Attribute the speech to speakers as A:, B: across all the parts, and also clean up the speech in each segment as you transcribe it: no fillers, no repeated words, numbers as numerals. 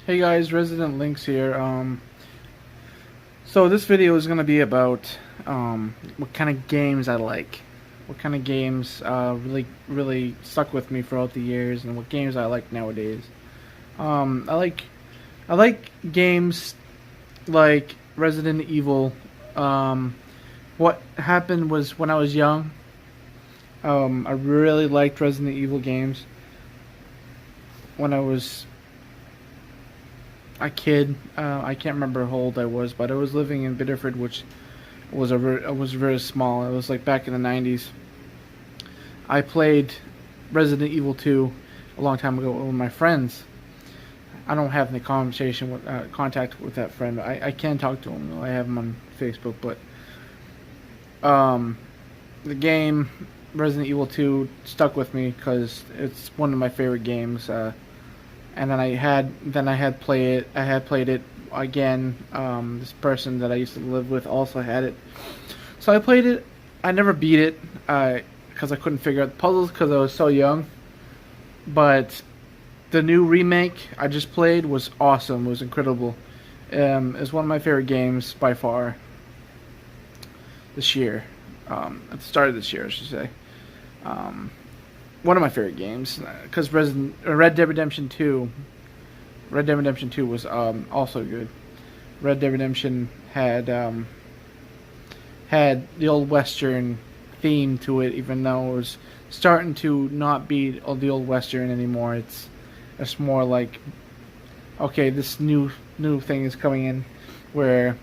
A: Hey guys, Resident Links here. So this video is gonna be about what kind of games I like, what kind of games really stuck with me throughout the years, and what games I like nowadays. Um, I like I like games like Resident Evil. Um, what happened was when I was young, I really liked Resident Evil games. When I was a kid. I can't remember how old I was, but I was living in Biddeford, which was very small. It was like back in the '90s. I played Resident Evil 2 a long time ago with my friends. I don't have any conversation with contact with that friend. I can talk to him. I have him on Facebook, but um, the game Resident Evil 2 stuck with me because it's one of my favorite games. And then I had played it again. This person that I used to live with also had it, so I played it. I never beat it because I couldn't figure out the puzzles because I was so young. But the new remake I just played was awesome. It was incredible. It's one of my favorite games by far this year. At the start of this year, I should say. Um, One of my favorite games because Red Dead Redemption 2. Red Dead Redemption 2 was also good. Red Dead Redemption had the old western theme to it, even though it was starting to not be the old western anymore. It's more like, okay, this new thing is coming in where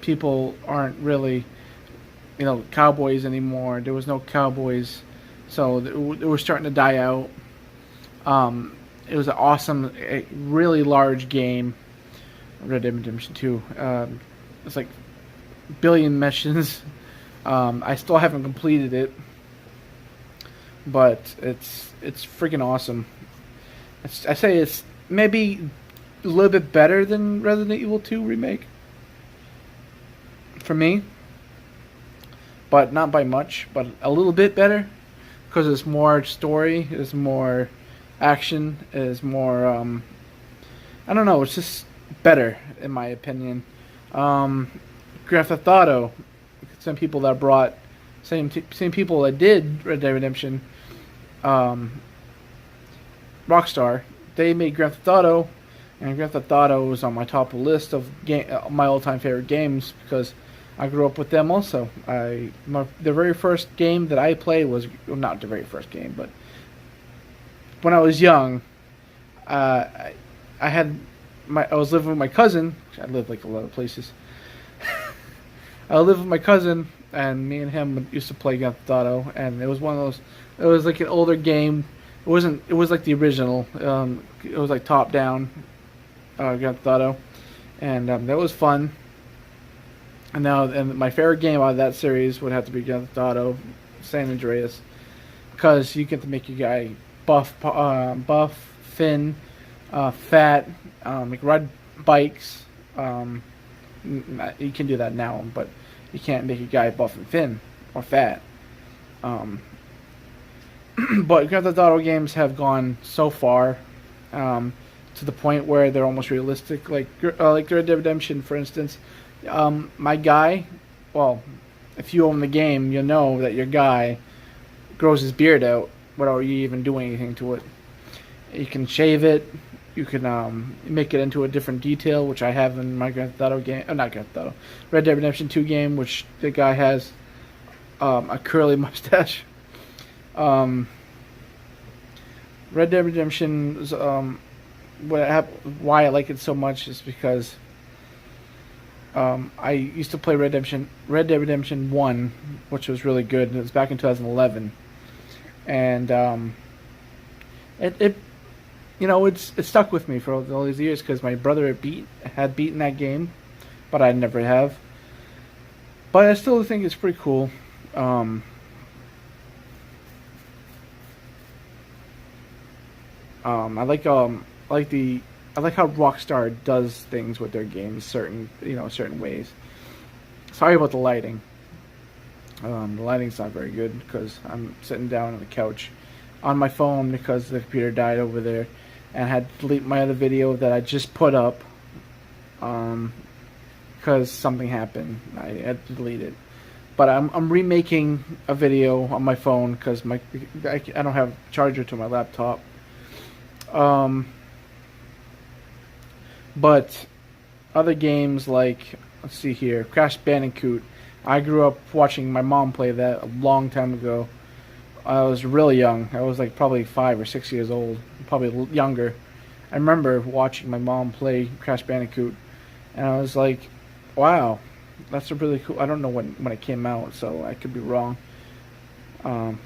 A: people aren't really cowboys anymore. There was no cowboys, so they were starting to die out. It was an awesome, really large game. Red Dead Redemption 2. It's like billion missions. I still haven't completed it, but it's freaking awesome. I say it's maybe a little bit better than Resident Evil 2 remake for me, but not by much. But a little bit better because it's more story, it's more action, is more I don't know, it's just better in my opinion. Grand Theft Auto, some people that brought same people that did Red Dead Redemption, Rockstar, they made Grand Theft Auto, and Grand Theft Auto was on my top list of my all-time favorite games because I grew up with them also. The very first game that I played was, well, not the very first game, but when I was young, I was living with my cousin. I lived like a lot of places. I lived with my cousin, and me and him used to play Grand Theft Auto, and it was one of those. It was like an older game. It wasn't. It was like the original. It was like top down, Grand Theft Auto, and that was fun. And my favorite game out of that series would have to be Grand Theft Auto San Andreas, because you get to make your guy buff, thin, fat, like ride bikes. You can do that now, but you can't make a guy buff and thin or fat. But Grand Theft Auto games have gone so far, to the point where they're almost realistic. Like Red Dead Redemption, for instance. My guy, well, if you own the game, you'll know that your guy grows his beard out without you even doing anything to it. You can shave it. You can make it into a different detail, which I have in my Grand Theft Auto game. Not Grand Theft Auto, Red Dead Redemption 2 game, which the guy has a curly mustache. Red Dead Redemption, why I like it so much is because I used to play Red Dead Redemption 1, which was really good. It was back in 2011, and it it stuck with me for all these years because my brother had beaten that game, but I never have. But I still think it's pretty cool. I like I like how Rockstar does things with their games, certain ways. Sorry about the lighting. The lighting's not very good because I'm sitting down on the couch on my phone because the computer died over there, and I had to delete my other video that I just put up because something happened. I had to delete it. But I'm remaking a video on my phone because I don't have a charger to my laptop. But other games like, let's see here, Crash Bandicoot. I grew up watching my mom play that a long time ago. I was really young. I was like probably 5 or 6 years old, probably younger. I remember watching my mom play Crash Bandicoot, and I was like, wow, that's a really cool. I don't know when it came out, so I could be wrong. Either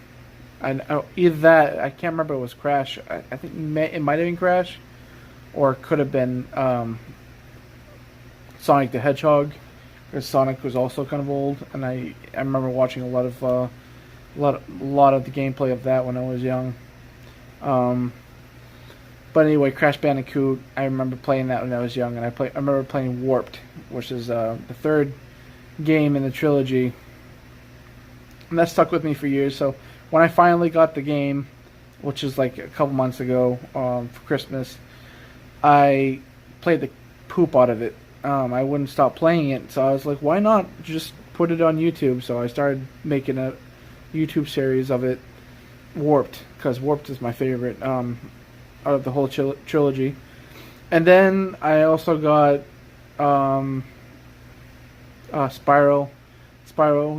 A: that, I can't remember. It was Crash. I think it might have been Crash, or it could have been Sonic the Hedgehog, because Sonic was also kind of old, and I remember watching a lot of the gameplay of that when I was young. But anyway, Crash Bandicoot, I remember playing that when I was young, and I remember playing Warped, which is the third game in the trilogy, and that stuck with me for years. So when I finally got the game, which is like a couple months ago for Christmas, I played the poop out of it. I wouldn't stop playing it, so I was like, why not just put it on YouTube? So I started making a YouTube series of it, Warped, because Warped is my favorite out of the whole trilogy. And then I also got Spyro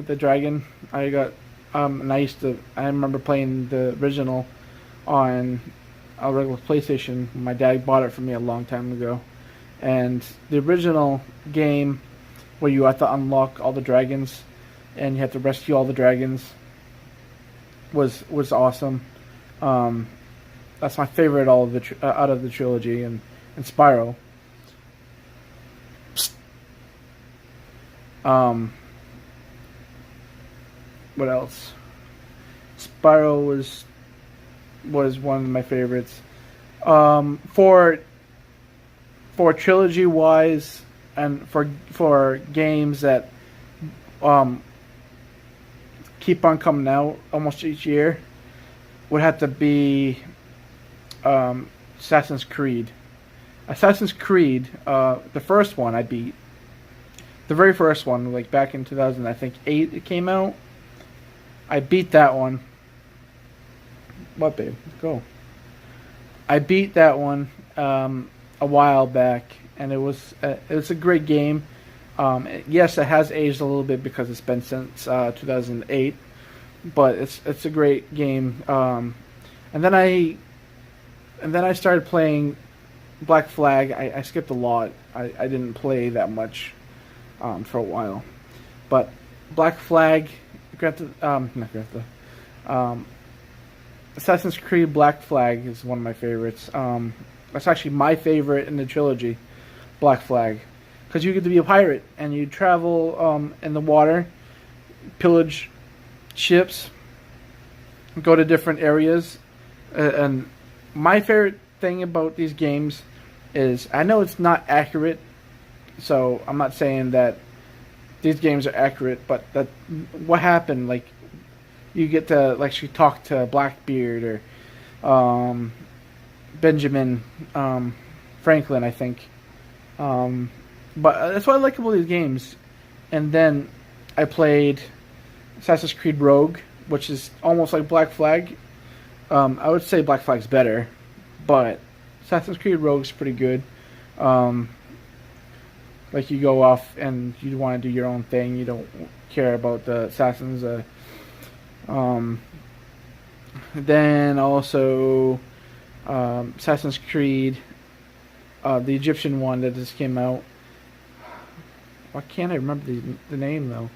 A: the Dragon. I got and I remember playing the original on a regular PlayStation. My dad bought it for me a long time ago. And the original game, where you have to unlock all the dragons and you have to rescue all the dragons, was awesome. That's my favorite out of the trilogy, and Spyro. What else? Spyro was one of my favorites. For trilogy wise, and for games that keep on coming out almost each year, would have to be Assassin's Creed. Assassin's Creed, the first one I beat. The very first one, like back in 2000, I think 8 it came out. I beat that one. What, babe? Go. I beat that one a while back, and it's a great game. Yes, it has aged a little bit because it's been since 2008, but it's a great game. And then I started playing Black Flag. I skipped a lot. I didn't play that much for a while, but Black Flag, Assassin's Creed Black Flag is one of my favorites. That's actually my favorite in the trilogy, Black Flag, because you get to be a pirate and you travel in the water, pillage ships, go to different areas. And my favorite thing about these games is, I know it's not accurate, so I'm not saying that these games are accurate, but that what happened, like, you get to actually talk to Blackbeard or Benjamin Franklin, I think. But that's what I like about these games. And then I played Assassin's Creed Rogue, which is almost like Black Flag. I would say Black Flag's better, but Assassin's Creed Rogue's pretty good. Like, you go off and you want to do your own thing. You don't care about the assassins. Then also Assassin's Creed, the Egyptian one that just came out. Why can't I remember the name though?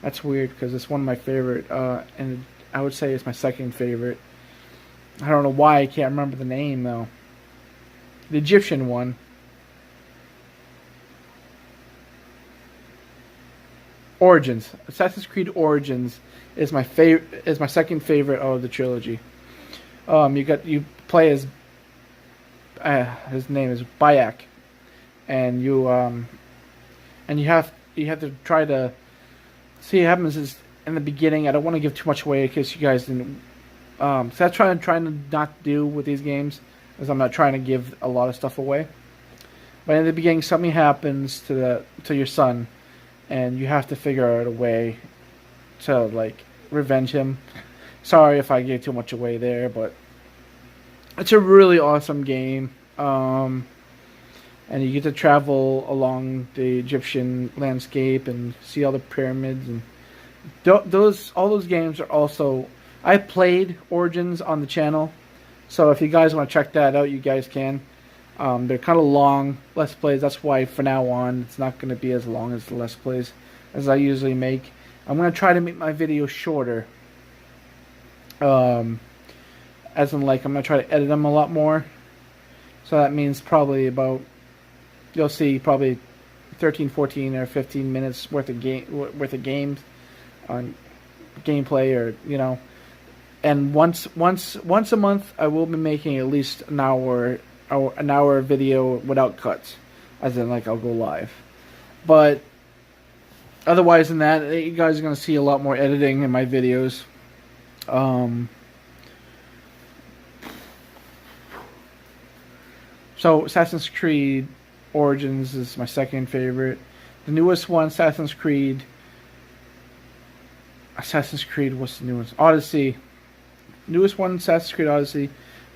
A: That's weird because it's one of my favorite, and I would say it's my second favorite. I don't know why I can't remember the name though. The Egyptian one. Origins. Assassin's Creed Origins is my favorite. Is my second favorite of the trilogy. You play as his name is Bayek, and you have to try to see what happens is in the beginning. I don't want to give too much away in case you guys didn't. So that's trying to not do with these games. because I'm not trying to give a lot of stuff away. But in the beginning, something happens to your son, and you have to figure out a way to like revenge him. Sorry if I gave too much away there, but it's a really awesome game. And you get to travel along the Egyptian landscape and see all the pyramids and all those games are also. I played Origins on the channel, so if you guys want to check that out, you guys can. They're kind of long Let's Plays. That's why from now on it's not going to be as long as the Let's Plays as I usually make. I'm going to try to make my videos shorter. As in, like, I'm going to try to edit them a lot more. So that means probably about, you'll see probably 13, 14, or 15 minutes worth of games on gameplay, or and once a month I will be making at least an hour video without cuts, as in like I'll go live. But otherwise than that, you guys are going to see a lot more editing in my videos. So Assassin's Creed Origins is my second favorite. The newest one, Assassin's Creed, what's the newest? Odyssey. Newest one, Assassin's Creed Odyssey,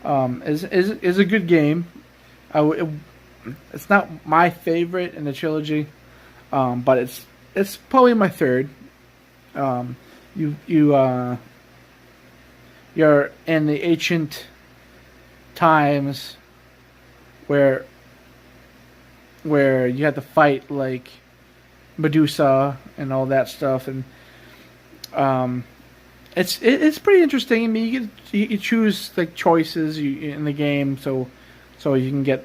A: is a good game. It's not my favorite in the trilogy, but it's probably my third. You're in the ancient times where you had to fight like Medusa and all that stuff, and it's pretty interesting. I mean, you choose like choices in the game, so you can get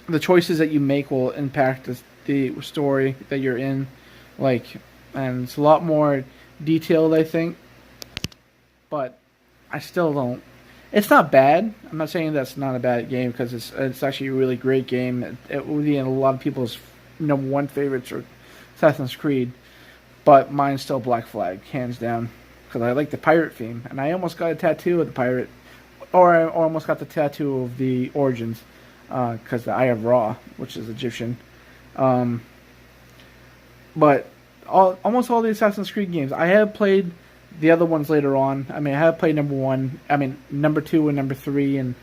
A: the choices that you make will impact the story that you're in, like, and it's a lot more detailed, I think. But I still don't. It's not bad. I'm not saying that's not a bad game, because it's actually a really great game. It would be in a lot of people's #1 favorites for Assassin's Creed, but mine's still Black Flag, hands down, because I like the pirate theme, and I almost got a tattoo of the pirate, or I almost got the tattoo of the Origins, because the Eye of Ra, which is Egyptian. But almost all the Assassin's Creed games, I have played the other ones later on. I mean, I have played #1, I mean #2 and #3, and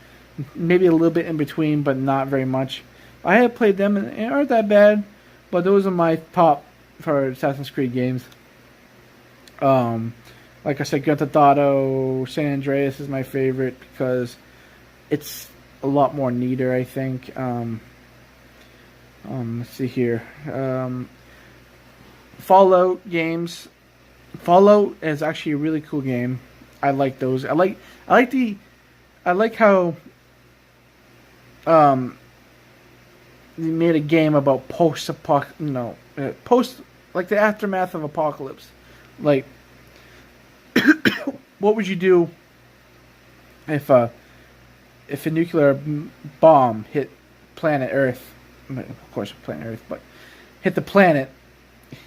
A: maybe a little bit in between, but not very much. I have played them, and they aren't that bad, but those are my top for Assassin's Creed games. Like I said, Grand Theft Auto San Andreas is my favorite because it's a lot more neater, I think. Let's see here. Fallout games. Fallout is actually a really cool game. I like those. I like how they made a game about post like the aftermath of apocalypse. Like, what would you do if a nuclear bomb hit planet Earth? Of course, planet Earth, but hit the planet,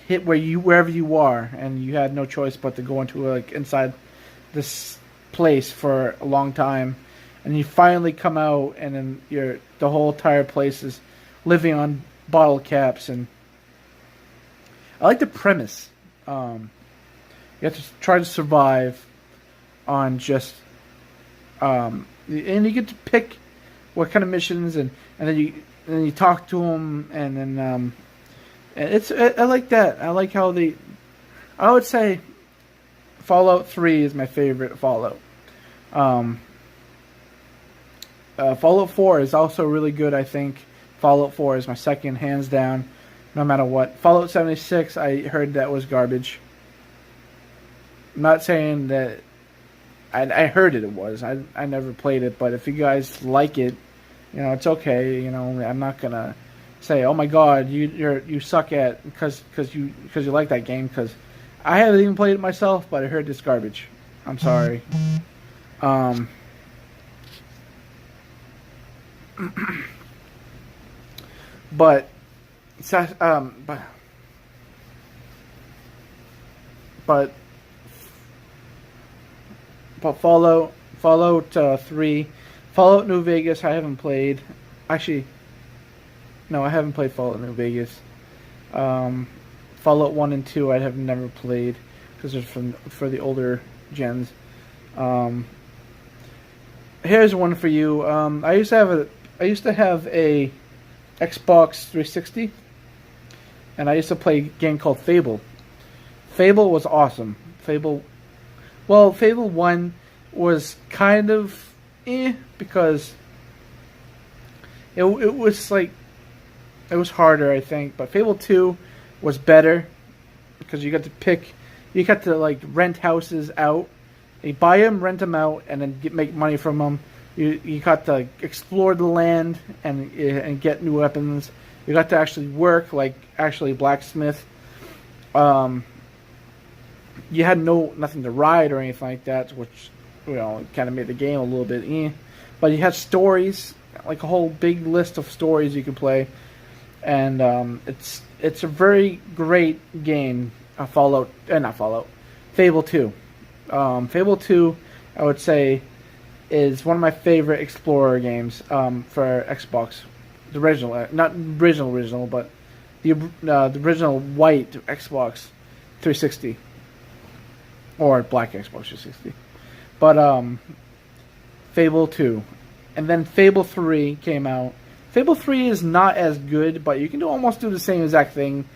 A: hit wherever you are, and you had no choice but to go into inside this place for a long time, and you finally come out, and then the whole entire place is living on bottle caps. And I like the premise. You have to try to survive on just and you get to pick what kind of missions, and then you talk to them, and then I like that. I like how I would say Fallout 3 is my favorite Fallout. Fallout 4 is also really good, I think. Fallout 4 is my second, hands down, no matter what. Fallout 76, I heard that was garbage. I'm not saying that I heard it was. I never played it, but if you guys like it, it's okay. I'm not gonna say, "Oh my God, you suck at," because you like that game. Because I haven't even played it myself, but I heard it's garbage. I'm sorry. But Fallout 3, Fallout New Vegas I haven't played. Actually, no, I haven't played Fallout New Vegas. Um, Fallout 1 and 2 I have never played because they're for the older gens. Um, Here's one for you. I used to have a Xbox 360, and I used to play a game called Fable. Fable was awesome. Fable 1 was kind of because it was like it was harder, I think, but Fable 2 was better because you got to like rent houses out. You buy them, rent them out, and then make money from them. You got to explore the land and get new weapons. You got to actually work, like actually blacksmith. You had nothing to ride or anything like that, which kind of made the game a little bit But you had stories, like a whole big list of stories you could play, and it's a very great game. Not Fallout, Fable 2. Fable 2, I would say, is one of my favorite Explorer games for Xbox. The original, not original, but the original white Xbox 360 or black Xbox 360. But Fable 2, and then Fable 3 came out. Fable 3 is not as good, but you can almost do the same exact thing.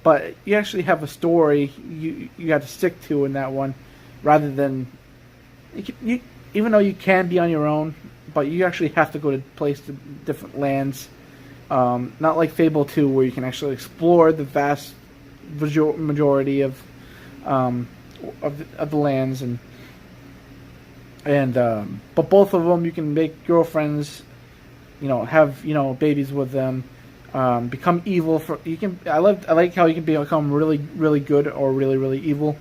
A: But you actually have a story you have to stick to in that one, rather than even though you can be on your own, but you actually have to go to different lands. Not like Fable 2, where you can actually explore the vast majority of the lands, but both of them you can make girlfriends, have babies with them, become evil. I like how you can become really really good or really really evil.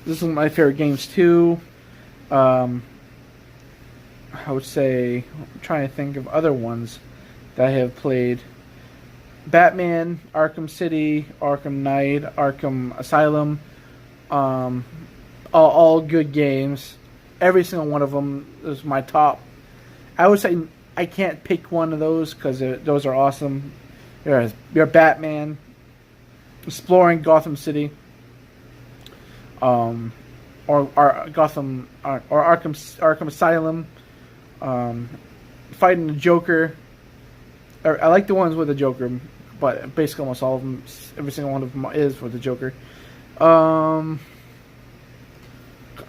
A: This is one of my favorite games too. I would say, I'm trying to think of other ones that I have played. Batman, Arkham City, Arkham Knight, Arkham Asylum, all good games. Every single one of them is my top. I would say I can't pick one of those because those are awesome. You're Batman, exploring Gotham City, or Gotham, or Arkham Asylum, fighting the Joker. I like the ones with the Joker, but basically almost all of them, every single one of them is with the Joker.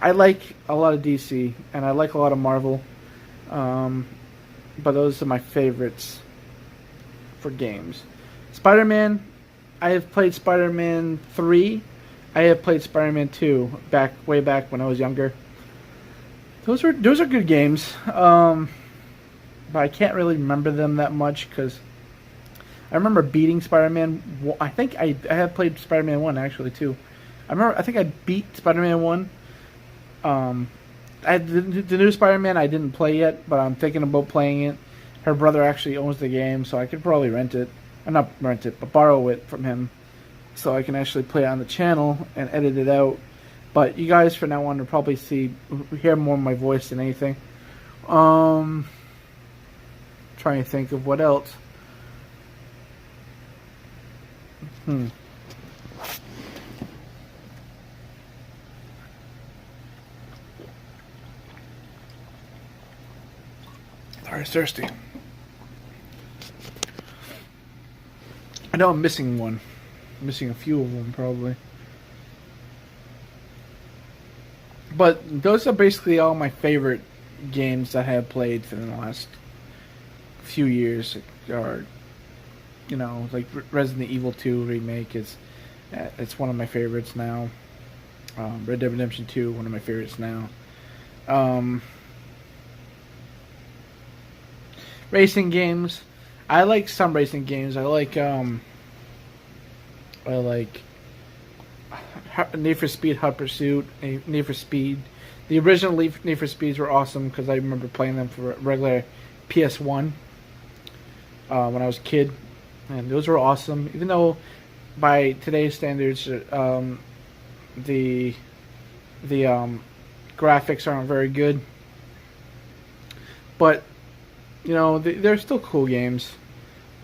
A: I like a lot of DC, and I like a lot of Marvel, but those are my favorites for games. Spider-Man, I have played Spider-Man 3. I have played Spider-Man 2 way back when I was younger. Those are good games, but I can't really remember them that much because I remember beating Spider-Man. I think I have played Spider-Man 1 actually too. I think I beat Spider-Man 1. The new Spider-Man I didn't play yet, but I'm thinking about playing it. Her brother actually owns the game, so I could probably rent it. Not rent it, but borrow it from him, so I can actually play it on the channel and edit it out. But you guys from now on will probably hear more of my voice than anything. Trying to think of what else. Sorry, thirsty. I know I'm missing one. I'm missing a few of them, probably. But those are basically all my favorite games that I have played in the last few years. Or, like Resident Evil 2 remake it's one of my favorites now. Red Dead Redemption 2, one of my favorites now. Racing games. I like some racing games. I like Need for Speed Hot Pursuit, Need for Speed. The original Need for Speeds were awesome because I remember playing them for regular PS1 when I was a kid, and those were awesome. Even though by today's standards, the graphics aren't very good, but you know they're still cool games.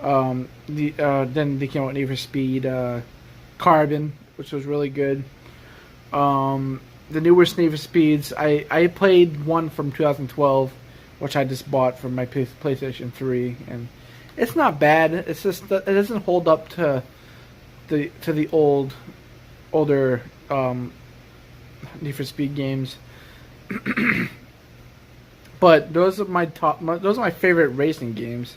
A: Then they came out with Need for Speed Carbon, which was really good. The newest Need for Speeds, I played one from 2012, which I just bought from my PlayStation 3, and it's not bad. It's just that it doesn't hold up to the older Need for Speed games. But those are my those are my favorite racing games,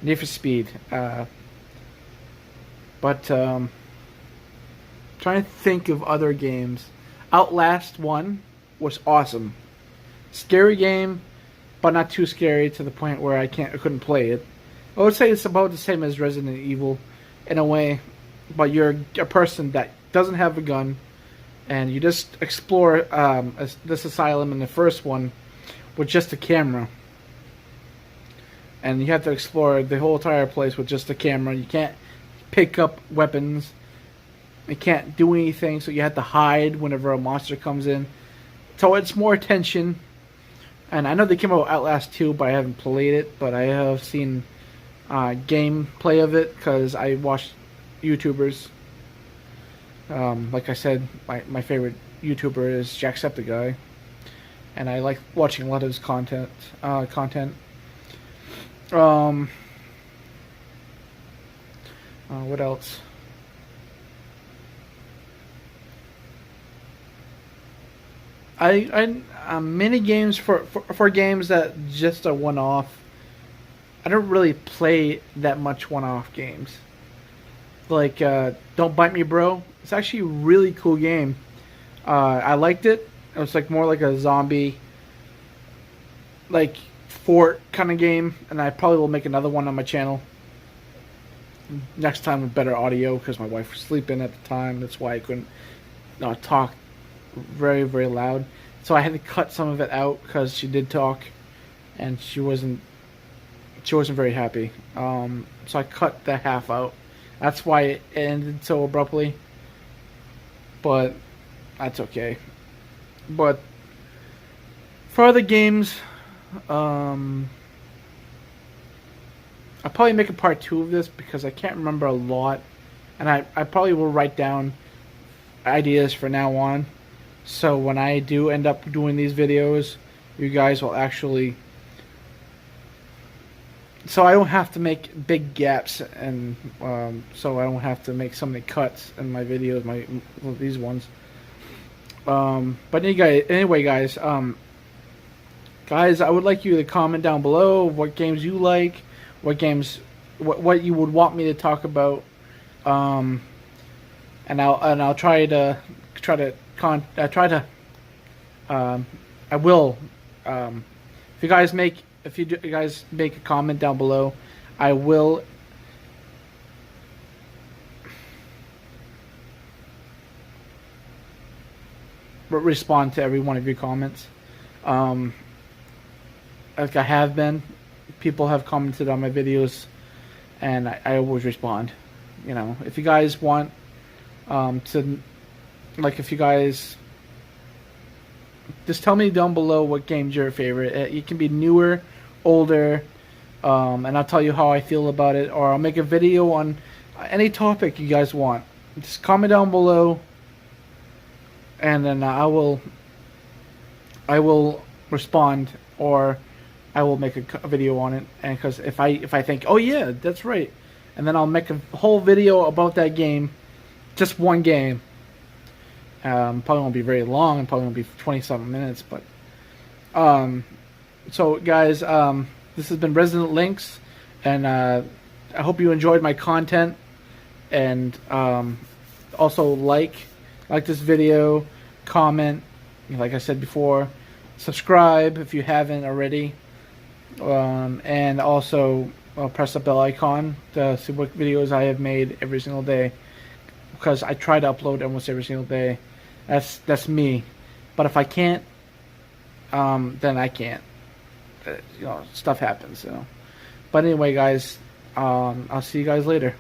A: Need for Speed. But trying to think of other games. Outlast 1 was awesome. Scary game, but not too scary to the point where I couldn't play it. I would say it's about the same as Resident Evil in a way, but you're a person that doesn't have a gun, and you just explore this asylum in the first one with just a camera. And you have to explore the whole entire place with just a camera. You can't pick up weapons. You can't do anything, so you have to hide whenever a monster comes in. So it's more tension. And I know they came out with Outlast 2, but I haven't played it. But I have seen gameplay of it because I watched YouTubers. Like I said, my favorite YouTuber is Jacksepticeye, and I like watching a lot of his content. What else? Mini games for games that just are one off. I don't really play that much one off games. Like Don't Bite Me Bro. It's actually a really cool game. I liked it. It was like more like a zombie, like fort kind of game, and I probably will make another one on my channel next time with better audio because my wife was sleeping at the time. That's why I couldn't talk very, very loud. So I had to cut some of it out because she did talk, and she wasn't very happy. So I cut that half out. That's why it ended so abruptly. But that's okay. But for other games, I'll probably make a part 2 of this because I can't remember a lot, and I probably will write down ideas for now on. So when I do end up doing these videos, you guys will actually, so I don't have to make big gaps, and so I don't have to make so many cuts in my videos, these ones. But anyway, guys, I would like you to comment down below what games you like, what you would want me to talk about, and I'll try to I will, if you guys make a comment down below, I will respond to every one of your comments. Like I have been, people have commented on my videos, and I always respond. You know, if you guys want if you guys just tell me down below what game's your favorite. It can be newer, older, and I'll tell you how I feel about it, or I'll make a video on any topic you guys want. Just comment down below, and then I will respond, or I will make a video on it. And because if I think, oh yeah, that's right, and then I'll make a whole video about that game, just one game. Probably won't be very long, and probably won't be 20-something minutes, but so guys, this has been Resident Lynx, and I hope you enjoyed my content, and also like this video, comment, like I said before, subscribe if you haven't already, and also press the bell icon to see what videos I have made every single day, because I try to upload almost every single day. That's me. But if I can't, then I can't. Stuff happens. But anyway, guys, I'll see you guys later.